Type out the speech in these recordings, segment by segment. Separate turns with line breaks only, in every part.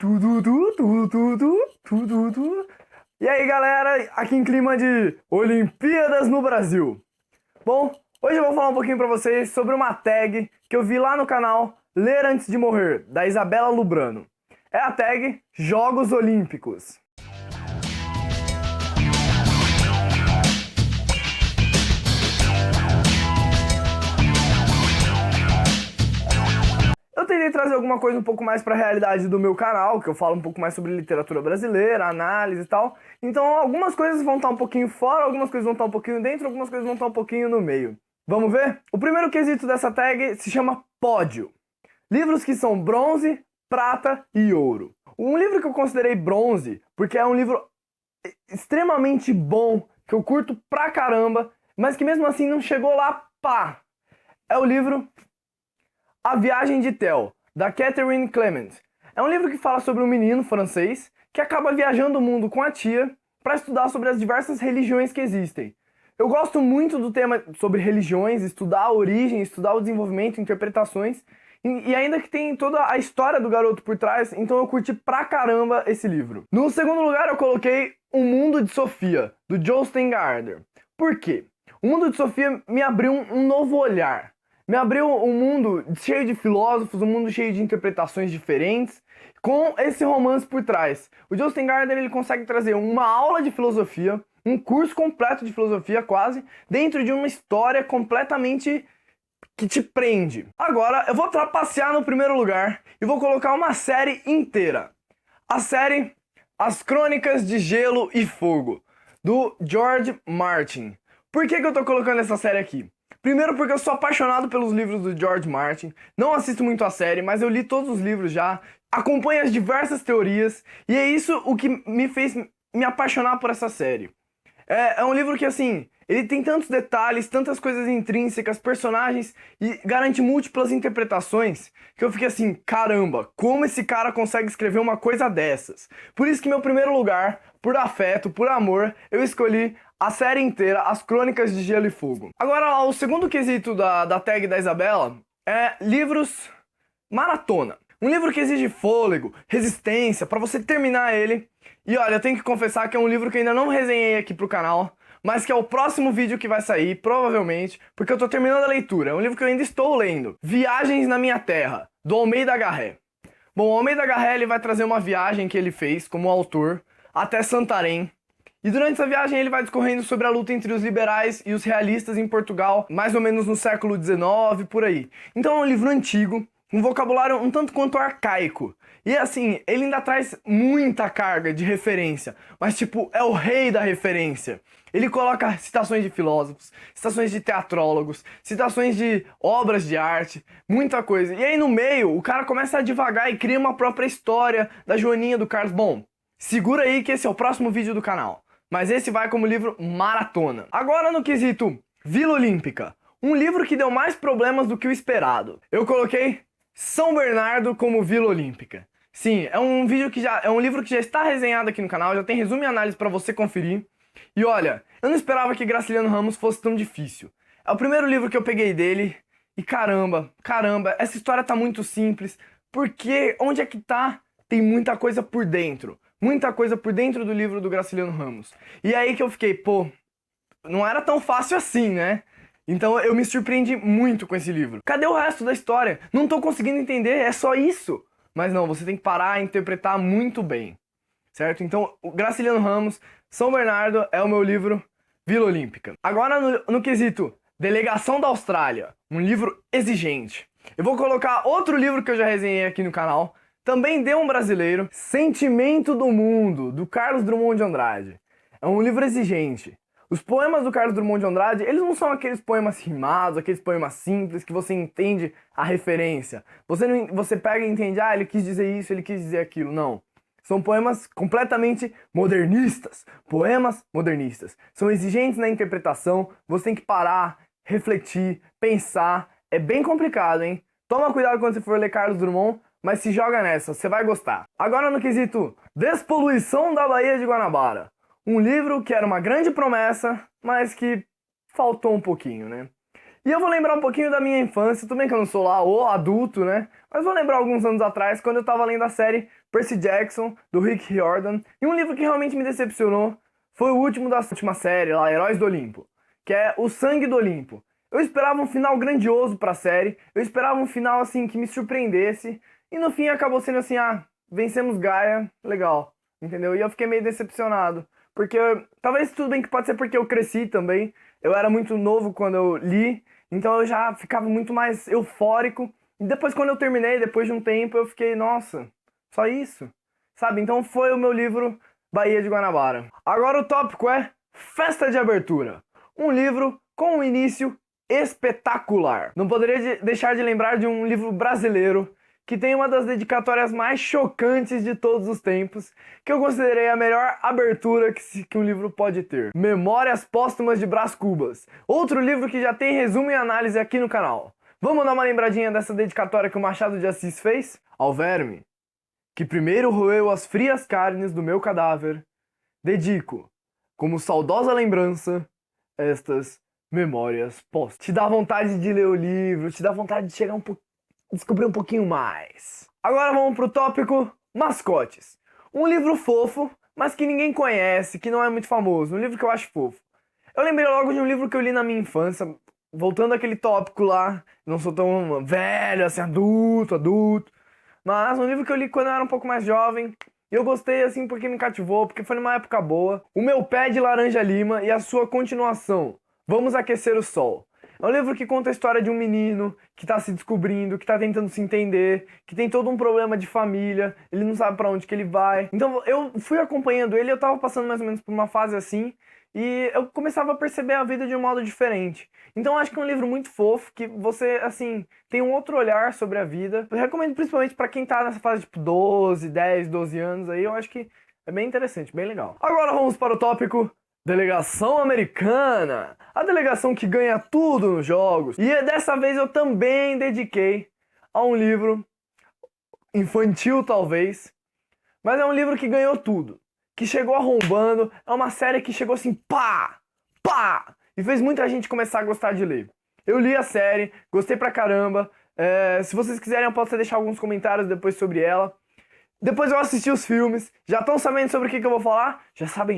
Tudo. E aí, galera, aqui em clima de Olimpíadas no Brasil. Bom, hoje eu vou falar um pouquinho pra vocês sobre uma tag que eu vi lá no canal Ler Antes de Morrer, da Isabela Lubrano. É a tag Jogos Olímpicos. Eu tentei trazer alguma coisa um pouco mais para a realidade do meu canal, que eu falo um pouco mais sobre literatura brasileira, análise e tal. Então algumas coisas vão estar um pouquinho fora, algumas coisas vão estar um pouquinho dentro, algumas coisas vão estar um pouquinho no meio. Vamos ver? O primeiro quesito dessa tag se chama pódio. Livros que são bronze, prata e ouro. Um livro que eu considerei bronze, porque é um livro extremamente bom, que eu curto pra caramba, mas que mesmo assim não chegou lá, pá! É o livro A Viagem de Théo, da Catherine Clement. É um livro que fala sobre um menino francês que acaba viajando o mundo com a tia para estudar sobre as diversas religiões que existem. Eu gosto muito do tema sobre religiões, estudar a origem, estudar o desenvolvimento, interpretações, e ainda que tem toda a história do garoto por trás, então eu curti pra caramba esse livro. No segundo lugar eu coloquei O Mundo de Sofia, do Joe Stengharder. Por quê? O Mundo de Sofia me abriu um novo olhar. Me abriu um mundo cheio de filósofos, um mundo cheio de interpretações diferentes, com esse romance por trás. O Joe Stengharder, ele consegue trazer uma aula de filosofia, um curso completo de filosofia quase, dentro de uma história completamente que te prende. Agora, eu vou trapacear no primeiro lugar e vou colocar uma série inteira. A série As Crônicas de Gelo e Fogo, do George Martin. Por que eu tô colocando essa série aqui? Primeiro porque eu sou apaixonado pelos livros do George Martin, não assisto muito a série, mas eu li todos os livros já, acompanho as diversas teorias, e é isso o que me fez me apaixonar por essa série. É um livro que, assim, ele tem tantos detalhes, tantas coisas intrínsecas, personagens, e garante múltiplas interpretações, que eu fiquei assim, caramba, como esse cara consegue escrever uma coisa dessas? Por isso que meu primeiro lugar, por afeto, por amor, eu escolhi a série inteira, As Crônicas de Gelo e Fogo. Agora, o segundo quesito da tag da Isabela é livros maratona. Um livro que exige fôlego, resistência, pra você terminar ele. E olha, eu tenho que confessar que é um livro que eu ainda não resenhei aqui pro canal, mas que é o próximo vídeo que vai sair, provavelmente, porque eu tô terminando a leitura. É um livro que eu ainda estou lendo. Viagens na Minha Terra, do Almeida Garré. Bom, o Almeida Garré, ele vai trazer uma viagem que ele fez como autor até Santarém. E durante essa viagem ele vai discorrendo sobre a luta entre os liberais e os realistas em Portugal, mais ou menos no século XIX, por aí. Então é um livro antigo, um vocabulário um tanto quanto arcaico. E assim, ele ainda traz muita carga de referência, mas tipo, é o rei da referência. Ele coloca citações de filósofos, citações de teatrólogos, citações de obras de arte, muita coisa. E aí no meio, o cara começa a divagar e cria uma própria história da Joaninha do Carlos. Bom, segura aí que esse é o próximo vídeo do canal. Mas esse vai como livro maratona. Agora no quesito Vila Olímpica, um livro que deu mais problemas do que o esperado. Eu coloquei São Bernardo como Vila Olímpica. Sim, é um livro que já está resenhado aqui no canal, já tem resumo e análise para você conferir. E olha, eu não esperava que Graciliano Ramos fosse tão difícil. É o primeiro livro que eu peguei dele e caramba, essa história tá muito simples, porque onde é que tá? Tem muita coisa por dentro. Muita coisa por dentro do livro do Graciliano Ramos. E aí que eu fiquei, pô, não era tão fácil assim, né? Então eu me surpreendi muito com esse livro. Cadê o resto da história? Não tô conseguindo entender, é só isso. Mas não, você tem que parar e interpretar muito bem, certo? Então, o Graciliano Ramos, São Bernardo é o meu livro Vila Olímpica. Agora no quesito Delegação da Austrália, um livro exigente. Eu vou colocar outro livro que eu já resenhei aqui no canal, também de um brasileiro, Sentimento do Mundo, do Carlos Drummond de Andrade. É um livro exigente. Os poemas do Carlos Drummond de Andrade, eles não são aqueles poemas rimados, aqueles poemas simples que você entende a referência. Você pega e entende, ele quis dizer isso, ele quis dizer aquilo. Não. São poemas completamente modernistas. Poemas modernistas. São exigentes na interpretação, você tem que parar, refletir, pensar. É bem complicado, hein? Toma cuidado quando você for ler Carlos Drummond, mas se joga nessa, você vai gostar. Agora no quesito Despoluição da Baía de Guanabara. Um livro que era uma grande promessa, mas que faltou um pouquinho, né? E eu vou lembrar um pouquinho da minha infância, tudo bem que eu não sou lá o adulto, né? Mas vou lembrar alguns anos atrás, quando eu tava lendo a série Percy Jackson, do Rick Riordan. E um livro que realmente me decepcionou foi o último da última série, lá, Heróis do Olimpo, que é O Sangue do Olimpo. Eu esperava um final grandioso pra série, eu esperava um final assim que me surpreendesse, e no fim acabou sendo assim, vencemos Gaia, legal, entendeu? E eu fiquei meio decepcionado, porque talvez tudo bem que pode ser porque eu cresci também, eu era muito novo quando eu li, então eu já ficava muito mais eufórico, e depois quando eu terminei, depois de um tempo, eu fiquei, nossa, só isso? Sabe? Então foi o meu livro Baía de Guanabara. Agora o tópico é Festa de Abertura. Um livro com um início espetacular. Não poderia deixar de lembrar de um livro brasileiro que tem uma das dedicatórias mais chocantes de todos os tempos, que eu considerei a melhor abertura que um livro pode ter. Memórias Póstumas de Brás Cubas. Outro livro que já tem resumo e análise aqui no canal. Vamos dar uma lembradinha dessa dedicatória que o Machado de Assis fez? Ao verme, que primeiro roeu as frias carnes do meu cadáver, dedico, como saudosa lembrança, estas memórias póstumas. Te dá vontade de ler o livro, te dá vontade de chegar descobrir um pouquinho mais. Agora vamos pro tópico mascotes. Um livro fofo, mas que ninguém conhece, que não é muito famoso. Um livro que eu acho fofo. Eu lembrei logo de um livro que eu li na minha infância, voltando àquele tópico lá, não sou tão velho, assim, adulto. Mas um livro que eu li quando eu era um pouco mais jovem, e eu gostei assim porque me cativou, porque foi numa época boa. O Meu Pé de Laranja Lima e a sua continuação, Vamos Aquecer o Sol. É um livro que conta a história de um menino que tá se descobrindo, que tá tentando se entender, que tem todo um problema de família, ele não sabe pra onde que ele vai. Então eu fui acompanhando ele, eu tava passando mais ou menos por uma fase assim, e eu começava a perceber a vida de um modo diferente. Então eu acho que é um livro muito fofo, que você, assim, tem um outro olhar sobre a vida. Eu recomendo principalmente pra quem tá nessa fase, tipo, 12 anos aí, eu acho que é bem interessante, bem legal. Agora vamos para o tópico Delegação Americana, a delegação que ganha tudo nos jogos. E dessa vez eu também dediquei a um livro infantil talvez, mas é um livro que ganhou tudo, que chegou arrombando, é uma série que chegou assim, pá, e fez muita gente começar a gostar de ler. Eu li a série, gostei pra caramba, se vocês quiserem eu posso deixar alguns comentários depois sobre ela. Depois eu assisti os filmes. Já estão sabendo sobre o que eu vou falar? Já sabem?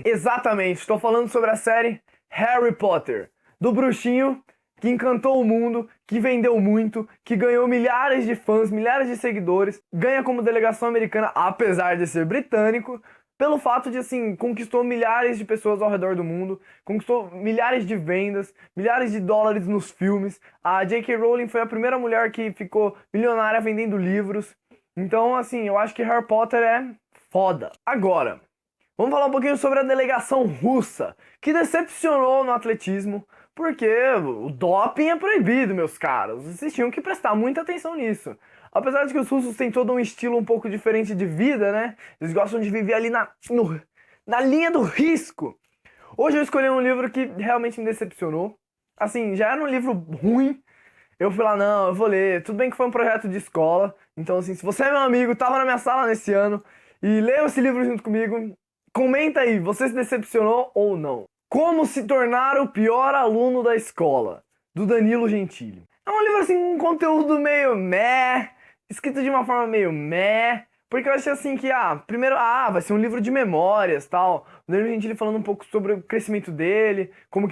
Exatamente, estou falando sobre a série Harry Potter. Do bruxinho que encantou o mundo, que vendeu muito, que ganhou milhares de fãs, milhares de seguidores. Ganha como delegação americana, apesar de ser britânico, pelo fato de, assim, conquistou milhares de pessoas ao redor do mundo, conquistou milhares de vendas, milhares de dólares nos filmes. A J.K. Rowling foi a primeira mulher que ficou milionária vendendo livros. Então, assim, eu acho que Harry Potter é foda. Agora, vamos falar um pouquinho sobre a delegação russa, que decepcionou no atletismo, porque o doping é proibido, meus caros. Vocês tinham que prestar muita atenção nisso. Apesar de que os russos têm todo um estilo um pouco diferente de vida, né? Eles gostam de viver ali na linha do risco. Hoje eu escolhi um livro que realmente me decepcionou. Assim, já era um livro ruim. Eu fui lá, não, eu vou ler. Tudo bem que foi um projeto de escola. Então, assim, se você é meu amigo, tava na minha sala nesse ano e leu esse livro junto comigo, comenta aí, você se decepcionou ou não? Como se tornar o pior aluno da escola, do Danilo Gentili. É um livro, assim, com um conteúdo meio meh, escrito de uma forma meio meh, porque eu achei assim que, primeiro, vai ser um livro de memórias, tal. O Danilo Gentili falando um pouco sobre o crescimento dele, por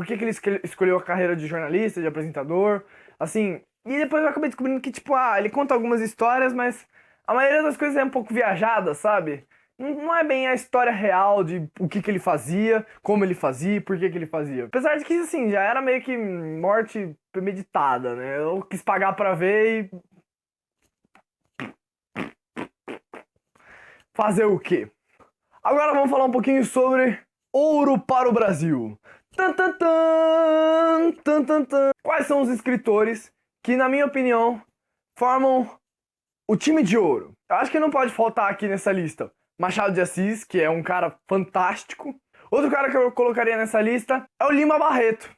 que ele escolheu a carreira de jornalista, de apresentador, assim. E depois eu acabei descobrindo que, tipo, ele conta algumas histórias, mas a maioria das coisas é um pouco viajada, sabe? Não é bem a história real de o que ele fazia, como ele fazia, por que ele fazia. Apesar de que, assim, já era meio que morte premeditada, né? Eu quis pagar pra ver e... fazer o quê? Agora vamos falar um pouquinho sobre Ouro para o Brasil. Quais são os escritores que, na minha opinião, formam o time de ouro? Eu acho que não pode faltar aqui nessa lista Machado de Assis, que é um cara fantástico. Outro cara que eu colocaria nessa lista é o Lima Barreto.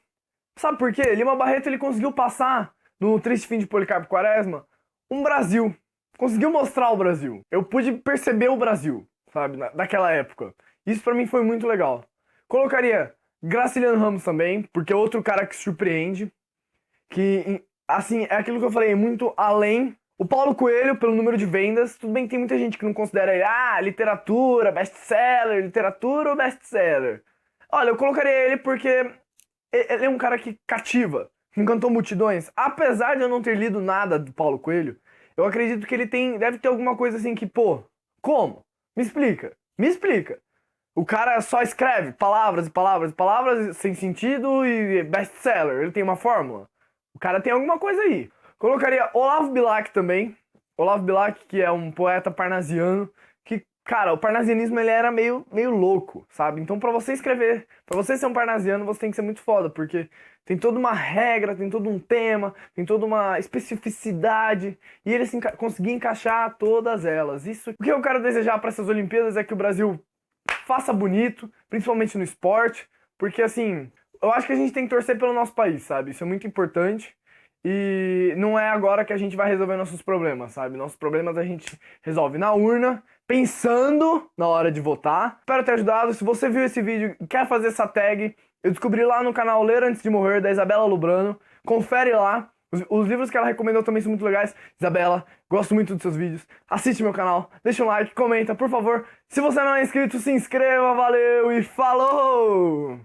Sabe por quê? Lima Barreto ele conseguiu passar no Triste Fim de Policarpo Quaresma um Brasil. Conseguiu mostrar o Brasil. Eu pude perceber o Brasil, sabe, daquela época. Isso pra mim foi muito legal. Colocaria Graciliano Ramos também, porque é outro cara que surpreende. Que, assim, é aquilo que eu falei, muito além O Paulo Coelho, pelo número de vendas, tudo bem que tem muita gente que não considera ele, literatura, best-seller, literatura ou best-seller. Olha, eu colocaria ele porque ele é um cara que cativa, que encantou multidões. Apesar de eu não ter lido nada do Paulo Coelho, eu acredito que ele deve ter alguma coisa assim que, pô, como? Me explica, me explica. O cara só escreve palavras e palavras e palavras sem sentido e best-seller, ele tem uma fórmula. O cara tem alguma coisa aí. Colocaria Olavo Bilac também. Olavo Bilac, que é um poeta parnasiano, que, cara, o parnasianismo ele era meio louco, sabe? Então pra você escrever, pra você ser um parnasiano, você tem que ser muito foda, porque tem toda uma regra, tem todo um tema, tem toda uma especificidade, e ele conseguia encaixar todas elas. Isso, o que eu quero desejar para essas Olimpíadas é que o Brasil faça bonito, principalmente no esporte, porque assim, eu acho que a gente tem que torcer pelo nosso país, sabe? Isso é muito importante. E não é agora que a gente vai resolver nossos problemas, sabe? Nossos problemas a gente resolve na urna, pensando na hora de votar. Espero ter ajudado. Se você viu esse vídeo e quer fazer essa tag, eu descobri lá no canal Ler Antes de Morrer, da Isabela Lubrano. Confere lá. Os livros que ela recomendou também são muito legais. Isabela, gosto muito dos seus vídeos. Assiste meu canal, deixa um like, comenta, por favor. Se você não é inscrito, se inscreva. Valeu e falou!